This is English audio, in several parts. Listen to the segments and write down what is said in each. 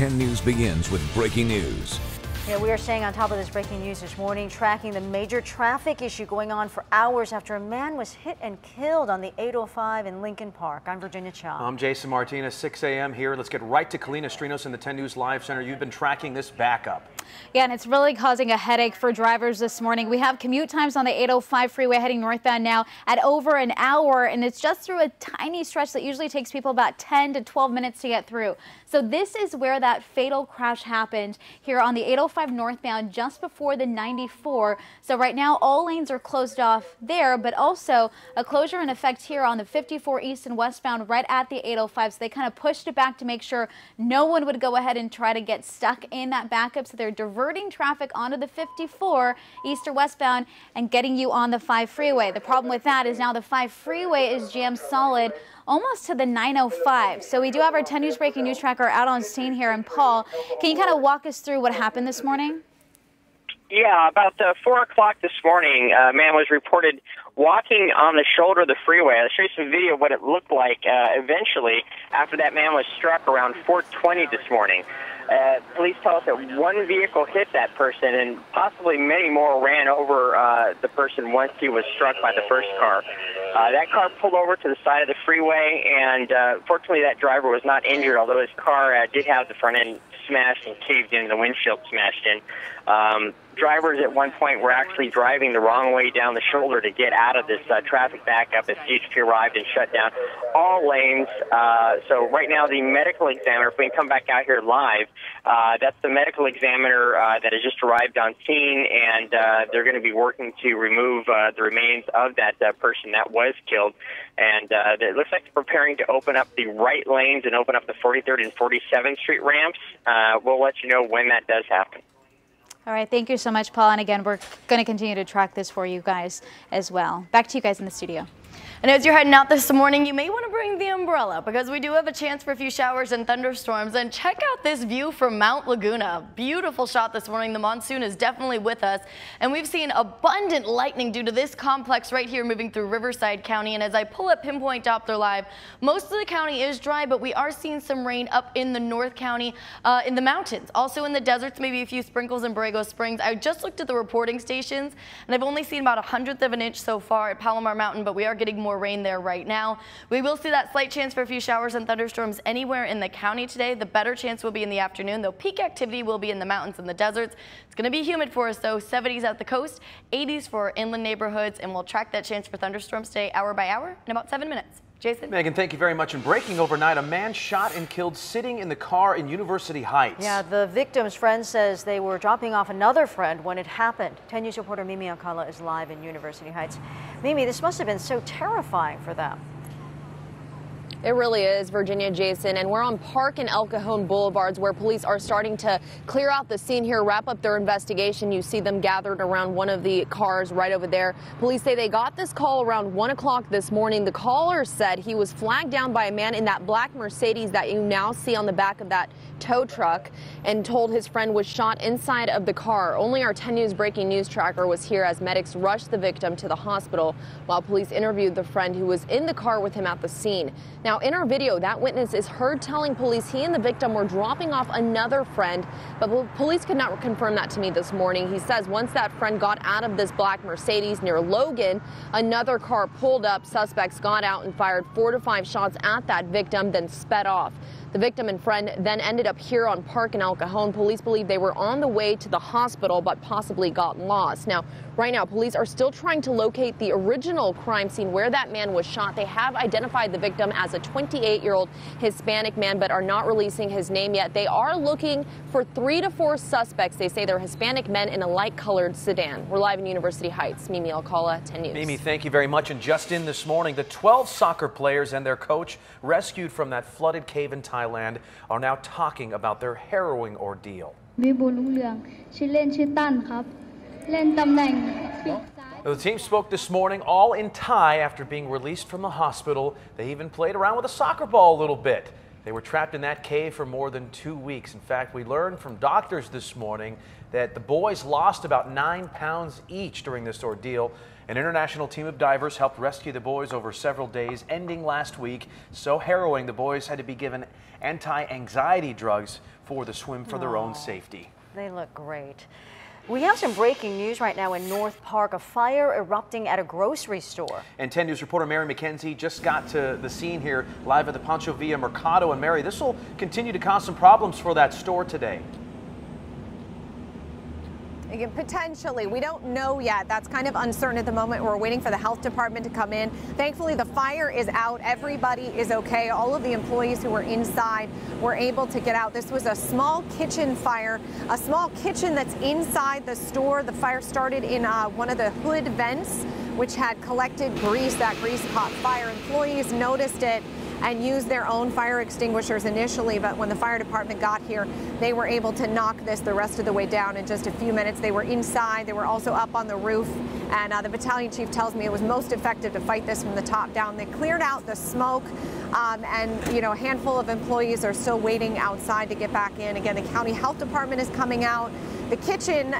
10 News begins with breaking news. Yeah, we are staying on top of this breaking news this morning, tracking the major traffic issue going on for hours after a man was hit and killed on the 805 in Lincoln Park. I'm Virginia Cha. I'm Jason Martinez, 6 a.m. here. Let's get right to Kalina Strinos in the 10 News Live Center. You've been tracking this backup. Yeah, and it's really causing a headache for drivers this morning. We have commute times on the 805 freeway heading northbound now at over an hour, and it's just through a tiny stretch that usually takes people about 10 to 12 minutes to get through. So this is where that fatal crash happened here on the 805 northbound just before the 94. So right now all lanes are closed off there, but also a closure in effect here on the 54 east and westbound right at the 805. So they kind of pushed it back to make sure no one would go ahead and try to get stuck in that backup. So they're diverting traffic onto the 54 east or westbound and getting you on the 5 freeway. The problem with that is now the 5 freeway is jammed solid almost to the 905. So we do have our 10 News breaking news tracker out on scene here. And Paul, can you kind of walk us through what happened this morning? Yeah, about 4 o'clock this morning, a man was reported walking on the shoulder of the freeway. I'll show you some video of what it looked like eventually after that man was struck around 4:20 this morning. Police tell us that one vehicle hit that person and possibly many more ran over the person once he was struck by the first car. That car pulled over to the side of the freeway, and fortunately that driver was not injured, although his car did have the front end smashed and caved in, the windshield smashed in. Drivers at one point were actually driving the wrong way down the shoulder to get out of this traffic backup as CHP arrived and shut down all lanes. So right now the medical examiner, if we can come back out here live, that's the medical examiner that has just arrived on scene, and they're going to be working to remove the remains of that person that was killed. And it looks like they're preparing to open up the right lanes and open up the 43rd and 47th Street ramps. We'll let you know when that does happen. All right, thank you so much, Paul. And again, we're going to continue to track this for you guys as well. Back to you guys in the studio. And as you're heading out this morning, you may want to bring the umbrella because we do have a chance for a few showers and thunderstorms. And check out this view from Mount Laguna. Beautiful shot this morning. The monsoon is definitely with us. And we've seen abundant lightning due to this complex right here moving through Riverside County. And as I pull up Pinpoint Doppler Live, most of the county is dry, but we are seeing some rain up in the North County, in the mountains. Also in the deserts, maybe a few sprinkles in Borrego Springs. I just looked at the reporting stations, and I've only seen about 1/100 of an inch so far at Palomar Mountain, but we are getting more rain there right now. We will see that slight chance for a few showers and thunderstorms anywhere in the county today. The better chance will be in the afternoon, though peak activity will be in the mountains and the deserts. It's going to be humid for us, though. 70s at the coast, 80s for inland neighborhoods, and we'll track that chance for thunderstorms today hour by hour in about 7 minutes. Jason? Megan, thank you very much. In breaking overnight, a man shot and killed sitting in the car in University Heights. Yeah, the victim's friend says they were dropping off another friend when it happened. 10 News reporter Mimi Alcala is live in University Heights. Mimi, this must have been so terrifying for them. It really is, Virginia, Jason, and we're on Park and El Cajon Boulevards where police are starting to clear out the scene here, wrap up their investigation. You see them gathered around one of the cars right over there. Police say they got this call around 1 o'clock this morning. The caller said he was flagged down by a man in that black Mercedes that you now see on the back of that tow truck and told his friend was shot inside of the car. Only our 10 News breaking news tracker was here as medics rushed the victim to the hospital while police interviewed the friend who was in the car with him at the scene. Now, in our video, that witness is heard telling police he and the victim were dropping off another friend, but police could not confirm that to me this morning. He says once that friend got out of this black Mercedes near Logan, another car pulled up. Suspects got out and fired 4 to 5 shots at that victim, then sped off. The victim and friend then ended up here on Park and El Cajon. Police believe they were on the way to the hospital, but possibly got lost. Now, right now, police are still trying to locate the original crime scene where that man was shot. They have identified the victim as a 28-year-old Hispanic man, but are not releasing his name yet. They are looking for 3 to 4 suspects. They say they're Hispanic men in a light-colored sedan. We're live in University Heights. Mimi Alcala, 10 News. Mimi, thank you very much. And just in this morning, the 12 soccer players and their coach rescued from that flooded cave in Thailand are now talking about their harrowing ordeal. The team spoke this morning all in Thai after being released from the hospital. They even played around with a soccer ball a little bit. They were trapped in that cave for more than 2 weeks. In fact, we learned from doctors this morning that the boys lost about 9 pounds each during this ordeal. An international team of divers helped rescue the boys over several days, ending last week. So harrowing, the boys had to be given anti-anxiety drugs for the swim for their own safety. They look great. We have some breaking news right now in North Park, a fire erupting at a grocery store. And 10 News reporter Mary McKenzie just got to the scene here live at the Pancho Villa Mercado. And Mary, this will continue to cause some problems for that store today. Potentially. We don't know yet. That's kind of uncertain at the moment. We're waiting for the health department to come in. Thankfully, the fire is out. Everybody is okay. All of the employees who were inside were able to get out. This was a small kitchen fire, a small kitchen that's inside the store. The fire started in one of the hood vents, which had collected grease. That grease caught fire. Employees noticed it and used their own fire extinguishers initially, but when the fire department got here, they were able to knock this the rest of the way down in just a few minutes. They were inside, they were also up on the roof, and the battalion chief tells me it was most effective to fight this from the top down. They cleared out the smoke, and a handful of employees are still waiting outside to get back in. Again, the county health department is coming out. The kitchen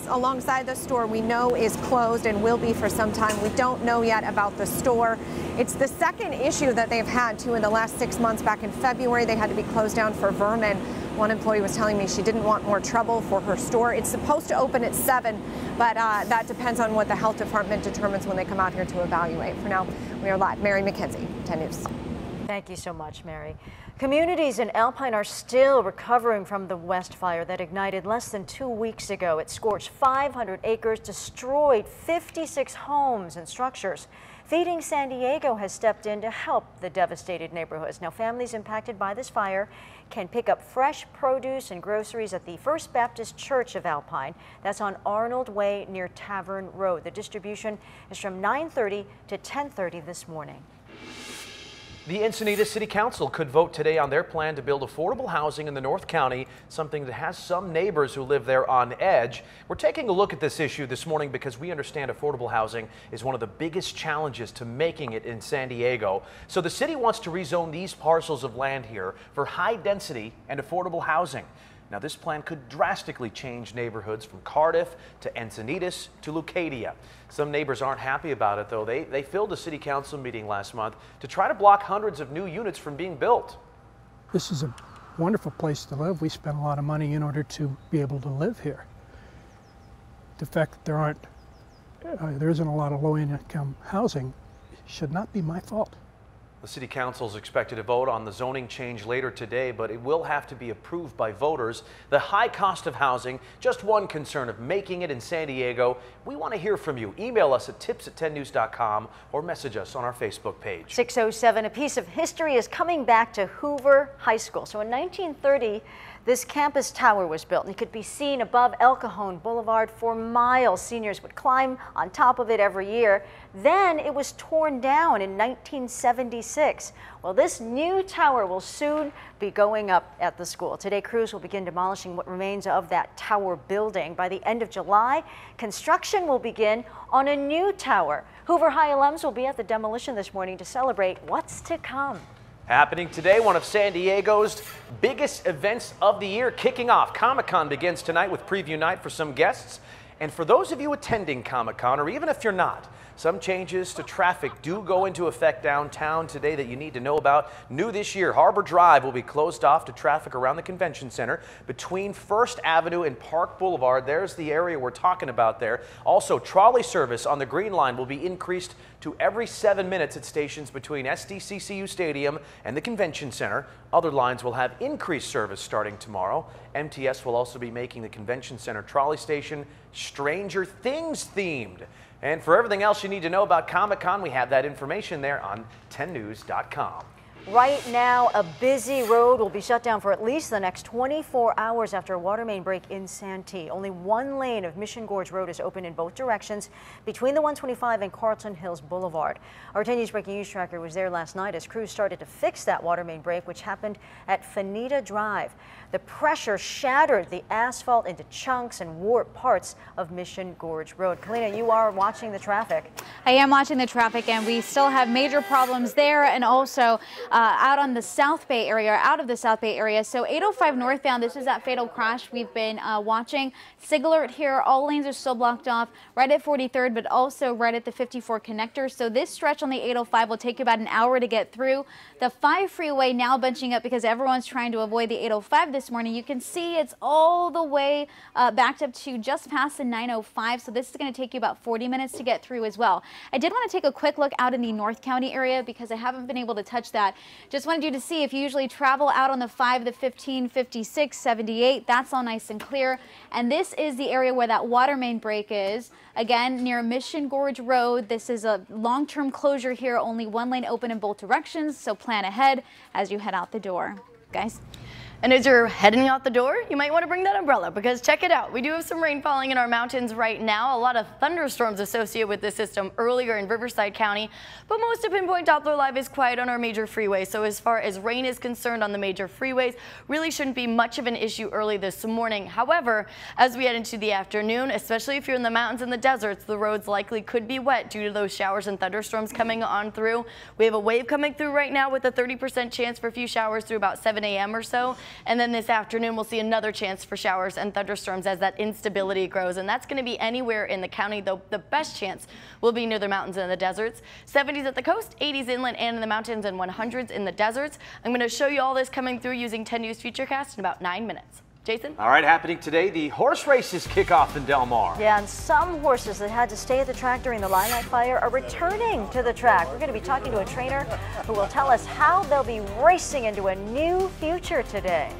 alongside the store we know is closed and will be for some time. We don't know yet about the store. It's the second issue that they've had too in the last 6 months. Back in February, they had to be closed down for vermin. One employee was telling me she didn't want more trouble for her store. It's supposed to open at 7, but that depends on what the health department determines when they come out here to evaluate. For now, we are live. Mary McKenzie, 10 News. Thank you so much, Mary. Communities in Alpine are still recovering from the West Fire that ignited less than 2 weeks ago. It scorched 500 acres, destroyed 56 homes and structures. Feeding San Diego has stepped in to help the devastated neighborhoods. Now, families impacted by this fire can pick up fresh produce and groceries at the First Baptist Church of Alpine. That's on Arnold Way near Tavern Road. The distribution is from 9:30 to 10:30 this morning. The Encinitas City Council could vote today on their plan to build affordable housing in the North County, something that has some neighbors who live there on edge. We're taking a look at this issue this morning because we understand affordable housing is one of the biggest challenges to making it in San Diego. So the city wants to rezone these parcels of land here for high density and affordable housing. Now, this plan could drastically change neighborhoods from Cardiff to Encinitas to Leucadia. Some neighbors aren't happy about it, though. They filled a city council meeting last month to try to block hundreds of new units from being built. This is a wonderful place to live. We spend a lot of money in order to be able to live here. The fact that there isn't a lot of low-income housing should not be my fault. The City Council is expected to vote on the zoning change later today, but it will have to be approved by voters. The high cost of housing, just one concern of making it in San Diego. We want to hear from you. Email us at tips@10news.com or message us on our Facebook page. 6:07, a piece of history is coming back to Hoover High School. So in 1930, this campus tower was built, and it could be seen above El Cajon Boulevard for miles. Seniors would climb on top of it every year. Then it was torn down in 1976. Well, this new tower will soon be going up at the school. Today, crews will begin demolishing what remains of that tower building. By the end of July, construction will begin on a new tower. Hoover High alums will be at the demolition this morning to celebrate what's to come. Happening today, one of San Diego's biggest events of the year kicking off. Comic-Con begins tonight with preview night for some guests. And for those of you attending Comic-Con, or even if you're not, some changes to traffic do go into effect downtown today that you need to know about. New this year, Harbor Drive will be closed off to traffic around the convention center between First Avenue and Park Boulevard. There's the area we're talking about there. Also, trolley service on the Green Line will be increased to every 7 minutes at stations between SDCCU Stadium and the convention center. Other lines will have increased service starting tomorrow. MTS will also be making the convention center trolley station Stranger Things themed. And for everything else you need to know about Comic-Con, we have that information there on 10news.com. Right now, a busy road will be shut down for at least the next 24 hours after a water main break in Santee. Only one lane of Mission Gorge Road is open in both directions between the 125 and Carlton Hills Boulevard. Our 10 News Breaking News Tracker was there last night as crews started to fix that water main break, which happened at Finita Drive. The pressure shattered the asphalt into chunks and warped parts of Mission Gorge Road. Kalina, you are watching the traffic. I am watching the traffic, and we still have major problems there, and also out on the South Bay area, out of the South Bay area. So 805 northbound, this is that fatal crash we've been watching. SIG alert here. All lanes are still blocked off right at 43rd, but also right at the 54 connector. So this stretch on the 805 will take you about an hour to get through. The 5 freeway now bunching up because everyone's trying to avoid the 805 this morning. You can see it's all the way backed up to just past the 905. So this is going to take you about 40 minutes to get through as well. I did want to take a quick look out in the North County area because I haven't been able to touch that. Just wanted you to see if you usually travel out on the 5, the 15, 56, 78, that's all nice and clear. And this is the area where that water main break is. Again, near Mission Gorge Road. This is a long-term closure here, only one lane open in both directions, so plan ahead as you head out the door. Guys? And as you're heading out the door, you might want to bring that umbrella because check it out. We do have some rain falling in our mountains right now. A lot of thunderstorms associated with this system earlier in Riverside County, but most of Pinpoint Doppler Live is quiet on our major freeways. So as far as rain is concerned on the major freeways, really shouldn't be much of an issue early this morning. However, as we head into the afternoon, especially if you're in the mountains and the deserts, the roads likely could be wet due to those showers and thunderstorms coming on through. We have a wave coming through right now with a 30% chance for a few showers through about 7 a.m. or so. And then this afternoon, we'll see another chance for showers and thunderstorms as that instability grows. And that's going to be anywhere in the county, though the best chance will be near the mountains and the deserts. 70s at the coast, 80s inland and in the mountains, and 100s in the deserts. I'm going to show you all this coming through using 10 News Futurecast in about 9 minutes. Jason? All right, happening today, the horse races kick off in Del Mar. Yeah, and some horses that had to stay at the track during the Lilac Fire are returning to the track. We're going to be talking to a trainer who will tell us how they'll be racing into a new future today.